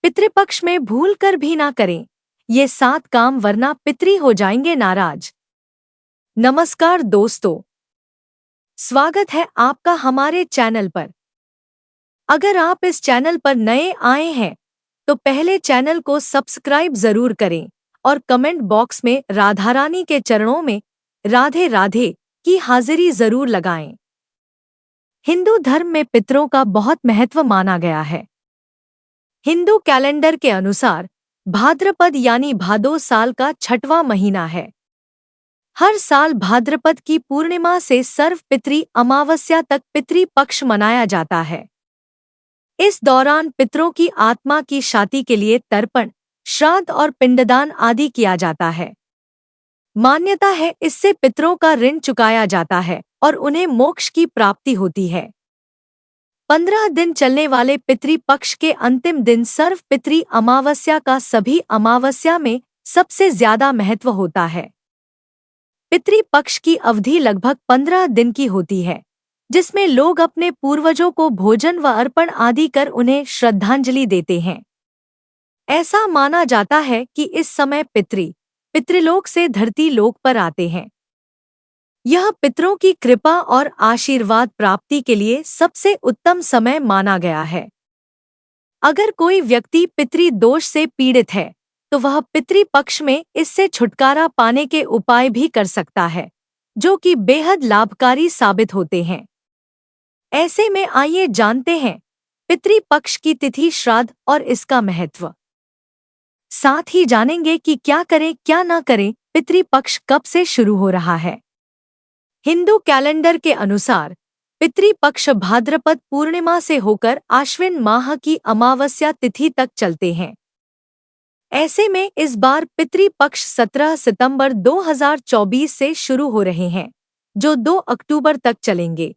पितृपक्ष में भूल कर भी ना करें ये 7 काम, वरना पितरी हो जाएंगे नाराज। नमस्कार दोस्तों, स्वागत है आपका हमारे चैनल पर। अगर आप इस चैनल पर नए आए हैं तो पहले चैनल को सब्सक्राइब जरूर करें और कमेंट बॉक्स में राधा रानी के चरणों में राधे राधे की हाजिरी जरूर लगाएं। हिंदू धर्म में पितरों का बहुत महत्व माना गया है। हिंदू कैलेंडर के अनुसार भाद्रपद यानी भादो साल का 6वां महीना है। हर साल भाद्रपद की पूर्णिमा से सर्व पितरी अमावस्या तक पितरी पक्ष मनाया जाता है। इस दौरान पितरों की आत्मा की शांति के लिए तर्पण, श्राद्ध और पिंडदान आदि किया जाता है। मान्यता है इससे पितरों का ऋण चुकाया जाता है और उन्हें मोक्ष की प्राप्ति होती है। 15 दिन चलने वाले पितरी पक्ष के अंतिम दिन सर्व पितरी अमावस्या का सभी अमावस्या में सबसे ज्यादा महत्व होता है। पितरी पक्ष की अवधि लगभग 15 दिन की होती है, जिसमें लोग अपने पूर्वजों को भोजन व अर्पण आदि कर उन्हें श्रद्धांजलि देते हैं। ऐसा माना जाता है कि इस समय पितृलोक से धरती लोक पर आते हैं। यह पितरों की कृपा और आशीर्वाद प्राप्ति के लिए सबसे उत्तम समय माना गया है। अगर कोई व्यक्ति पितरी दोष से पीड़ित है तो वह पितरी पक्ष में इससे छुटकारा पाने के उपाय भी कर सकता है, जो कि बेहद लाभकारी साबित होते हैं। ऐसे में आइए जानते हैं पितरी पक्ष की तिथि, श्राद्ध और इसका महत्व। साथ ही जानेंगे कि क्या करें क्या न करें। पितरी पक्ष कब से शुरू हो रहा है? हिंदू कैलेंडर के अनुसार पितरी पक्ष भाद्रपद पूर्णिमा से होकर आश्विन माह की अमावस्या तिथि तक चलते हैं। ऐसे में इस बार पितरी पक्ष 17 सितंबर 2024 से शुरू हो रहे हैं, जो 2 अक्टूबर तक चलेंगे।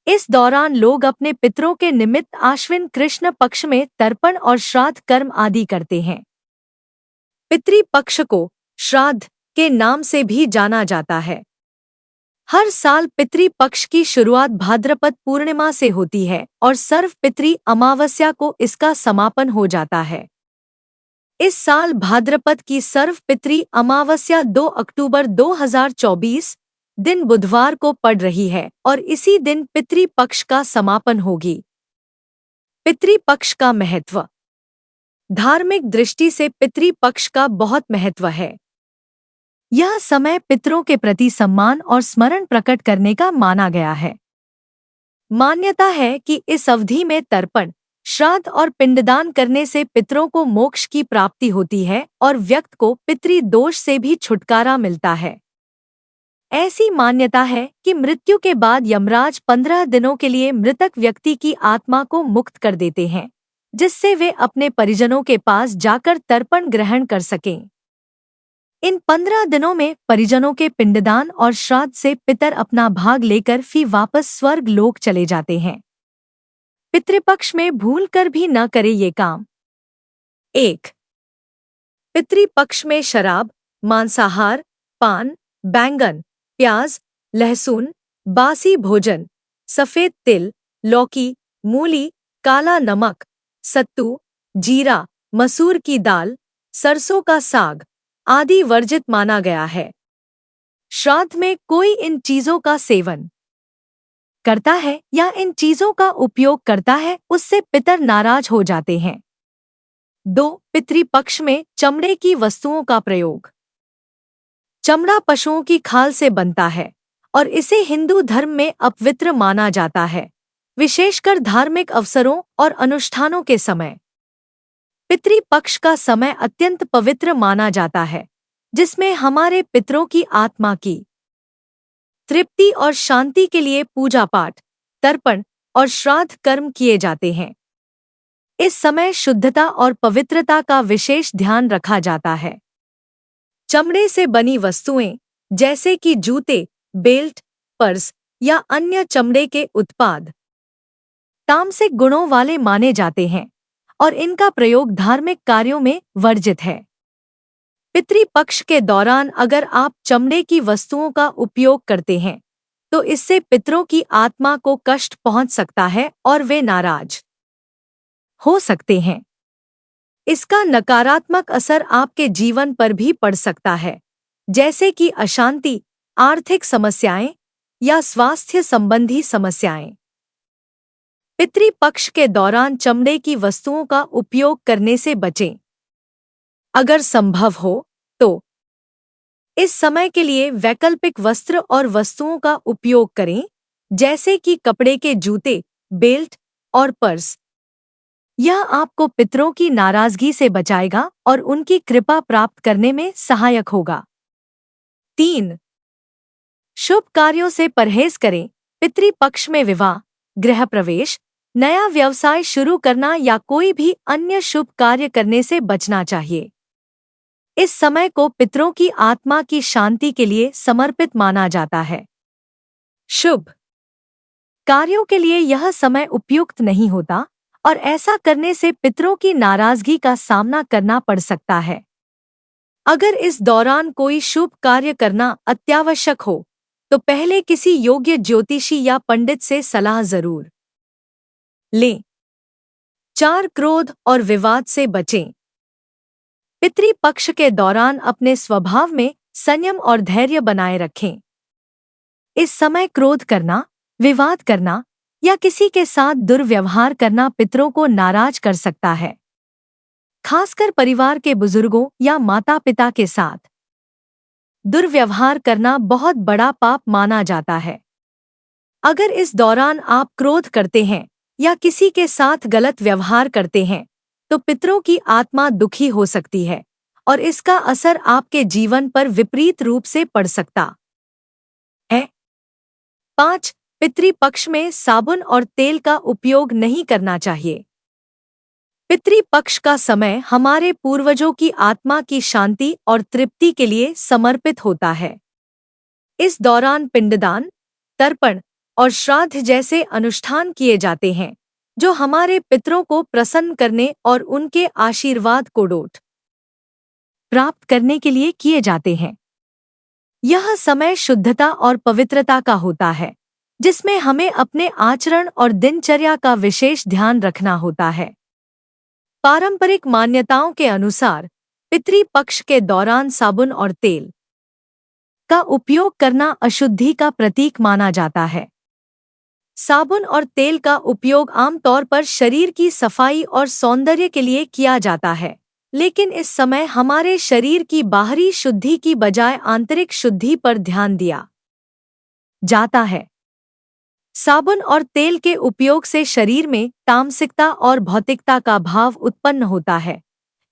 इस दौरान लोग अपने पितरों के निमित्त आश्विन कृष्ण पक्ष में तर्पण और श्राद्ध कर्म आदि करते हैं। पितरी पक्ष को श्राद्ध के नाम से भी जाना जाता है। हर साल पितरी पक्ष की शुरुआत भाद्रपद पूर्णिमा से होती है और सर्व पितरी अमावस्या को इसका समापन हो जाता है। इस साल भाद्रपद की सर्व पितरी अमावस्या 2 अक्टूबर 2024 दिन बुधवार को पड़ रही है और इसी दिन पितरी पक्ष का समापन होगी। पितरी पक्ष का महत्व। धार्मिक दृष्टि से पितरी पक्ष का बहुत महत्व है। यह समय पितरों के प्रति सम्मान और स्मरण प्रकट करने का माना गया है। मान्यता है कि इस अवधि में तर्पण, श्राद्ध और पिंडदान करने से पितरों को मोक्ष की प्राप्ति होती है और व्यक्ति को पितरी दोष से भी छुटकारा मिलता है। ऐसी मान्यता है कि मृत्यु के बाद यमराज 15 दिनों के लिए मृतक व्यक्ति की आत्मा को मुक्त कर देते हैं, जिससे वे अपने परिजनों के पास जाकर तर्पण ग्रहण कर सकें। इन 15 दिनों में परिजनों के पिंडदान और श्राद्ध से पितर अपना भाग लेकर फिर वापस स्वर्ग लोक चले जाते हैं। पितृपक्ष में भूल कर भी न करे ये काम। 1. पितृपक्ष में शराब, मांसाहार, पान, बैंगन, प्याज, लहसुन, बासी भोजन, सफेद तिल, लौकी, मूली, काला नमक, सत्तू, जीरा, मसूर की दाल, सरसों का साग आदि वर्जित माना गया है। श्राद्ध में कोई इन चीजों का सेवन करता है या इन चीजों का उपयोग करता है, उससे पितर नाराज हो जाते हैं। 2. पितृपक्ष में चमड़े की वस्तुओं का प्रयोग। चमड़ा पशुओं की खाल से बनता है और इसे हिंदू धर्म में अपवित्र माना जाता है, विशेषकर धार्मिक अवसरों और अनुष्ठानों के समय। पितृपक्ष का समय अत्यंत पवित्र माना जाता है, जिसमें हमारे पितरों की आत्मा की तृप्ति और शांति के लिए पूजा पाठ, तर्पण और श्राद्ध कर्म किए जाते हैं। इस समय शुद्धता और पवित्रता का विशेष ध्यान रखा जाता है। चमड़े से बनी वस्तुएं जैसे कि जूते, बेल्ट, पर्स या अन्य चमड़े के उत्पाद तामसिक गुणों वाले माने जाते हैं और इनका प्रयोग धार्मिक कार्यों में वर्जित है। पितृपक्ष के दौरान अगर आप चमड़े की वस्तुओं का उपयोग करते हैं तो इससे पितरों की आत्मा को कष्ट पहुंच सकता है और वे नाराज हो सकते हैं। इसका नकारात्मक असर आपके जीवन पर भी पड़ सकता है, जैसे कि अशांति, आर्थिक समस्याएं या स्वास्थ्य संबंधी समस्याएं। पितृपक्ष के दौरान चमड़े की वस्तुओं का उपयोग करने से बचें। अगर संभव हो तो इस समय के लिए वैकल्पिक वस्त्र और वस्तुओं का उपयोग करें, जैसे कि कपड़े के जूते, बेल्ट और पर्स। यह आपको पितरों की नाराजगी से बचाएगा और उनकी कृपा प्राप्त करने में सहायक होगा। 3. शुभ कार्यों से परहेज करें। पितृपक्ष में विवाह, गृह प्रवेश, नया व्यवसाय शुरू करना या कोई भी अन्य शुभ कार्य करने से बचना चाहिए। इस समय को पितरों की आत्मा की शांति के लिए समर्पित माना जाता है। शुभ कार्यों के लिए यह समय उपयुक्त नहीं होता और ऐसा करने से पितरों की नाराजगी का सामना करना पड़ सकता है। अगर इस दौरान कोई शुभ कार्य करना अत्यावश्यक हो तो पहले किसी योग्य ज्योतिषी या पंडित से सलाह जरूर लें। 4. क्रोध और विवाद से बचें। पितृपक्ष के दौरान अपने स्वभाव में संयम और धैर्य बनाए रखें। इस समय क्रोध करना, विवाद करना या किसी के साथ दुर्व्यवहार करना पितरों को नाराज कर सकता है, खासकर परिवार के बुजुर्गों या माता-पिता के साथ। दुर्व्यवहार करना बहुत बड़ा पाप माना जाता है। अगर इस दौरान आप क्रोध करते हैं या किसी के साथ गलत व्यवहार करते हैं तो पितरों की आत्मा दुखी हो सकती है और इसका असर आपके जीवन पर विपरीत रूप से पड़ सकता है। 5. पितृपक्ष में साबुन और तेल का उपयोग नहीं करना चाहिए। पितृपक्ष का समय हमारे पूर्वजों की आत्मा की शांति और तृप्ति के लिए समर्पित होता है। इस दौरान पिंडदान, तर्पण और श्राद्ध जैसे अनुष्ठान किए जाते हैं, जो हमारे पितरों को प्रसन्न करने और उनके आशीर्वाद को प्राप्त करने के लिए किए जाते हैं। यह समय शुद्धता और पवित्रता का होता है, जिसमें हमें अपने आचरण और दिनचर्या का विशेष ध्यान रखना होता है। पारंपरिक मान्यताओं के अनुसार पितृपक्ष के दौरान साबुन और तेल का उपयोग करना अशुद्धि का प्रतीक माना जाता है। साबुन और तेल का उपयोग आमतौर पर शरीर की सफाई और सौंदर्य के लिए किया जाता है, लेकिन इस समय हमारे शरीर की बाहरी शुद्धि की बजाय आंतरिक शुद्धि पर ध्यान दिया जाता है। साबुन और तेल के उपयोग से शरीर में तामसिकता और भौतिकता का भाव उत्पन्न होता है,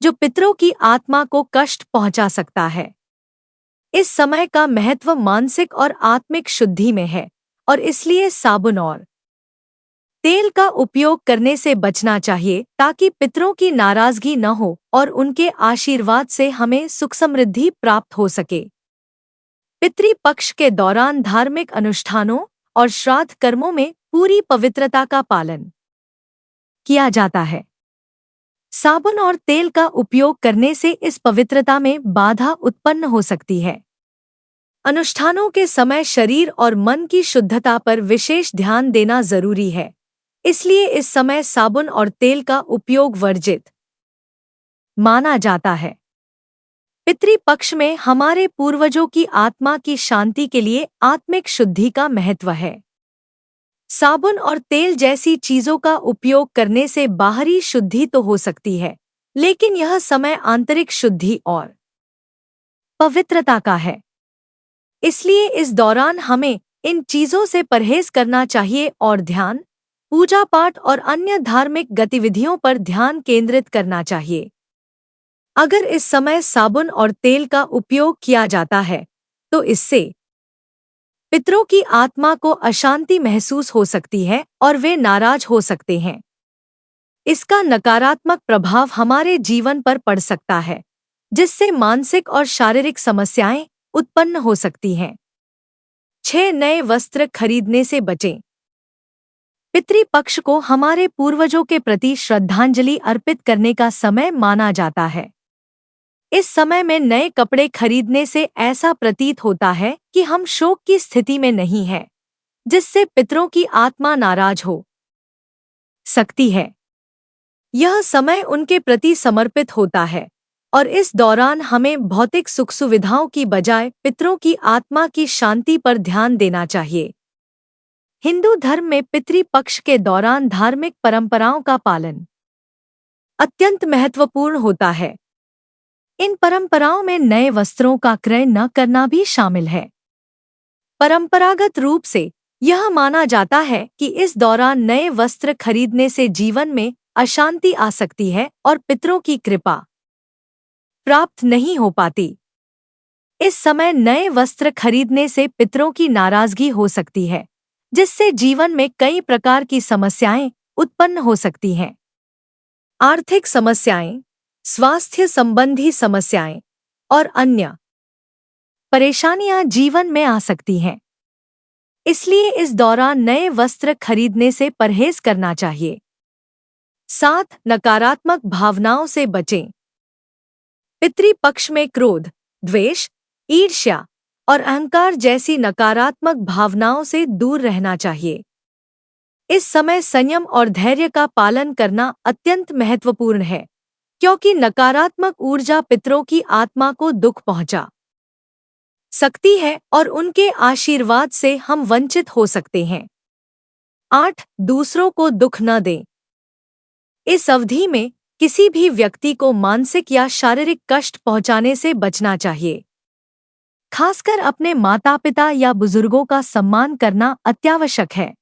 जो पितरों की आत्मा को कष्ट पहुंचा सकता है। इस समय का महत्व मानसिक और आत्मिक शुद्धि में है और इसलिए साबुन और तेल का उपयोग करने से बचना चाहिए ताकि पितरों की नाराजगी न हो और उनके आशीर्वाद से हमें सुख समृद्धि प्राप्त हो सके। पितृपक्ष के दौरान धार्मिक अनुष्ठानों और श्राद्ध कर्मों में पूरी पवित्रता का पालन किया जाता है। साबुन और तेल का उपयोग करने से इस पवित्रता में बाधा उत्पन्न हो सकती है। अनुष्ठानों के समय शरीर और मन की शुद्धता पर विशेष ध्यान देना जरूरी है, इसलिए इस समय साबुन और तेल का उपयोग वर्जित माना जाता है। पितृपक्ष में हमारे पूर्वजों की आत्मा की शांति के लिए आत्मिक शुद्धि का महत्व है। साबुन और तेल जैसी चीजों का उपयोग करने से बाहरी शुद्धि तो हो सकती है, लेकिन यह समय आंतरिक शुद्धि और पवित्रता का है। इसलिए इस दौरान हमें इन चीजों से परहेज करना चाहिए और ध्यान, पूजा पाठ और अन्य धार्मिक गतिविधियों पर ध्यान केंद्रित करना चाहिए। अगर इस समय साबुन और तेल का उपयोग किया जाता है तो इससे पितरों की आत्मा को अशांति महसूस हो सकती है और वे नाराज हो सकते हैं। इसका नकारात्मक प्रभाव हमारे जीवन पर पड़ सकता है, जिससे मानसिक और शारीरिक समस्याएं उत्पन्न हो सकती हैं। 6. नए वस्त्र खरीदने से बचें। पितृपक्ष को हमारे पूर्वजों के प्रति श्रद्धांजलि अर्पित करने का समय माना जाता है। इस समय में नए कपड़े खरीदने से ऐसा प्रतीत होता है कि हम शोक की स्थिति में नहीं हैं, जिससे पितरों की आत्मा नाराज हो सकती है। यह समय उनके प्रति समर्पित होता है और इस दौरान हमें भौतिक सुख सुविधाओं की बजाय पितरों की आत्मा की शांति पर ध्यान देना चाहिए। हिंदू धर्म में पितृपक्ष के दौरान धार्मिक परंपराओं का पालन अत्यंत महत्वपूर्ण होता है। इन परंपराओं में नए वस्त्रों का क्रय न करना भी शामिल है। परंपरागत रूप से यह माना जाता है कि इस दौरान नए वस्त्र खरीदने से जीवन में अशांति आ सकती है और पितरों की कृपा प्राप्त नहीं हो पाती। इस समय नए वस्त्र खरीदने से पितरों की नाराजगी हो सकती है, जिससे जीवन में कई प्रकार की समस्याएं उत्पन्न हो सकती हैं। आर्थिक समस्याएं, स्वास्थ्य संबंधी समस्याएं और अन्य परेशानियां जीवन में आ सकती हैं। इसलिए इस दौरान नए वस्त्र खरीदने से परहेज करना चाहिए। 7. नकारात्मक भावनाओं से बचें। पितृपक्ष में क्रोध, द्वेष, ईर्ष्या और अहंकार जैसी नकारात्मक भावनाओं से दूर रहना चाहिए। इस समय संयम और धैर्य का पालन करना अत्यंत महत्वपूर्ण है, क्योंकि नकारात्मक ऊर्जा पितरों की आत्मा को दुख पहुंचा सकती है और उनके आशीर्वाद से हम वंचित हो सकते हैं। 8. दूसरों को दुख न दें। इस अवधि में किसी भी व्यक्ति को मानसिक या शारीरिक कष्ट पहुंचाने से बचना चाहिए। खासकर अपने माता पिता या बुजुर्गों का सम्मान करना अत्यावश्यक है।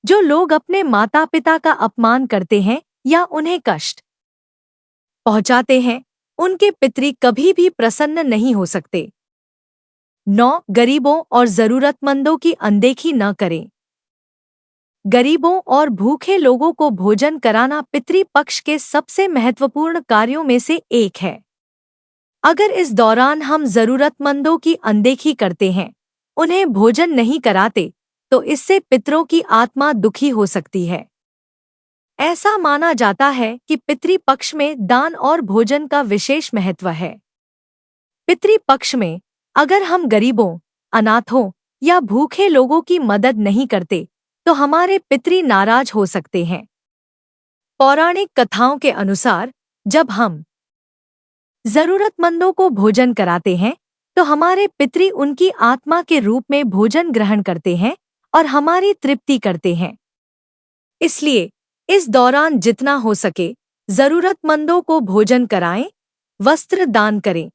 जो लोग अपने माता पिता का अपमान करते हैं या उन्हें कष्ट पहुंचाते हैं, उनके पितृ कभी भी प्रसन्न नहीं हो सकते। 9. गरीबों और जरूरतमंदों की अनदेखी न करें। गरीबों और भूखे लोगों को भोजन कराना पितृपक्ष के सबसे महत्वपूर्ण कार्यों में से एक है। अगर इस दौरान हम जरूरतमंदों की अनदेखी करते हैं, उन्हें भोजन नहीं कराते, तो इससे पितरों की आत्मा दुखी हो सकती है। ऐसा माना जाता है कि पितृपक्ष में दान और भोजन का विशेष महत्व है। पितृपक्ष में अगर हम गरीबों, अनाथों या भूखे लोगों की मदद नहीं करते, तो हमारे पितृ नाराज हो सकते हैं। पौराणिक कथाओं के अनुसार जब हम जरूरतमंदों को भोजन कराते हैं, तो हमारे पितृ उनकी आत्मा के रूप में भोजन ग्रहण करते हैं और हमारी तृप्ति करते हैं। इसलिए इस दौरान जितना हो सके जरूरतमंदों को भोजन कराएं, वस्त्र दान करें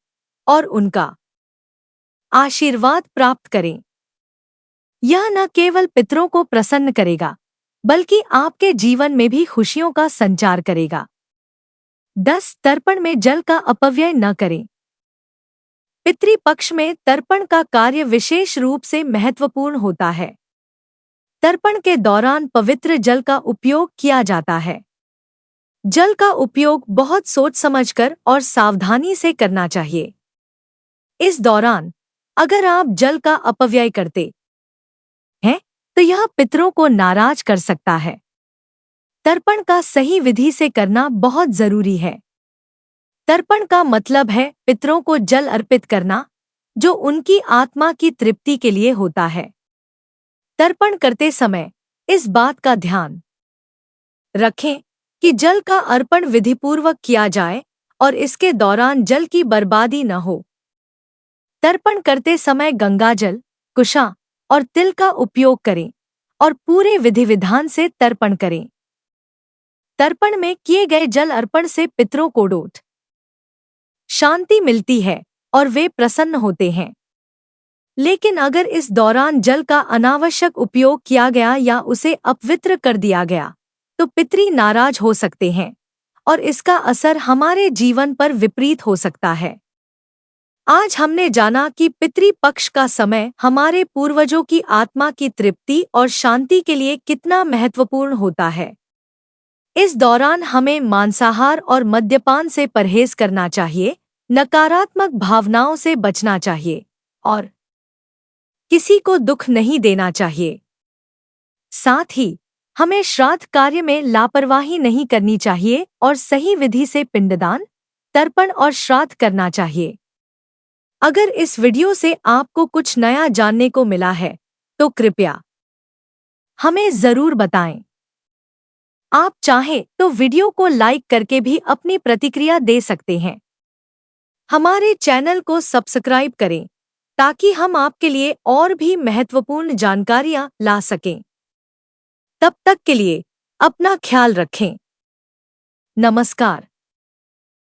और उनका आशीर्वाद प्राप्त करें। यह न केवल पितरों को प्रसन्न करेगा, बल्कि आपके जीवन में भी खुशियों का संचार करेगा। 10. तर्पण में जल का अपव्यय न करें। पितृपक्ष में तर्पण का कार्य विशेष रूप से महत्वपूर्ण होता है। तर्पण के दौरान पवित्र जल का उपयोग किया जाता है। जल का उपयोग बहुत सोच समझकर और सावधानी से करना चाहिए। इस दौरान अगर आप जल का अपव्यय करते हैं, तो यह पितरों को नाराज कर सकता है। तर्पण का सही विधि से करना बहुत जरूरी है। तर्पण का मतलब है पितरों को जल अर्पित करना, जो उनकी आत्मा की तृप्ति के लिए होता है। तर्पण करते समय इस बात का ध्यान रखें कि जल का अर्पण विधिपूर्वक किया जाए और इसके दौरान जल की बर्बादी न हो। तर्पण करते समय गंगाजल, कुशा और तिल का उपयोग करें और पूरे विधि विधान से तर्पण करें। तर्पण में किए गए जल अर्पण से पितरों को डोट शांति मिलती है और वे प्रसन्न होते हैं। लेकिन अगर इस दौरान जल का अनावश्यक उपयोग किया गया या उसे अपवित्र कर दिया गया, तो पितृ नाराज हो सकते हैं और इसका असर हमारे जीवन पर विपरीत हो सकता है। आज हमने जाना कि पितृपक्ष का समय हमारे पूर्वजों की आत्मा की तृप्ति और शांति के लिए कितना महत्वपूर्ण होता है। इस दौरान हमें मांसाहार और मद्यपान से परहेज करना चाहिए, नकारात्मक भावनाओं से बचना चाहिए और किसी को दुख नहीं देना चाहिए। साथ ही हमें श्राद्ध कार्य में लापरवाही नहीं करनी चाहिए और सही विधि से पिंडदान, तर्पण और श्राद्ध करना चाहिए। अगर इस वीडियो से आपको कुछ नया जानने को मिला है, तो कृपया हमें जरूर बताएं। आप चाहें तो वीडियो को लाइक करके भी अपनी प्रतिक्रिया दे सकते हैं। हमारे चैनल को सब्सक्राइब करें ताकि हम आपके लिए और भी महत्वपूर्ण जानकारियां ला सकें। तब तक के लिए अपना ख्याल रखें। नमस्कार।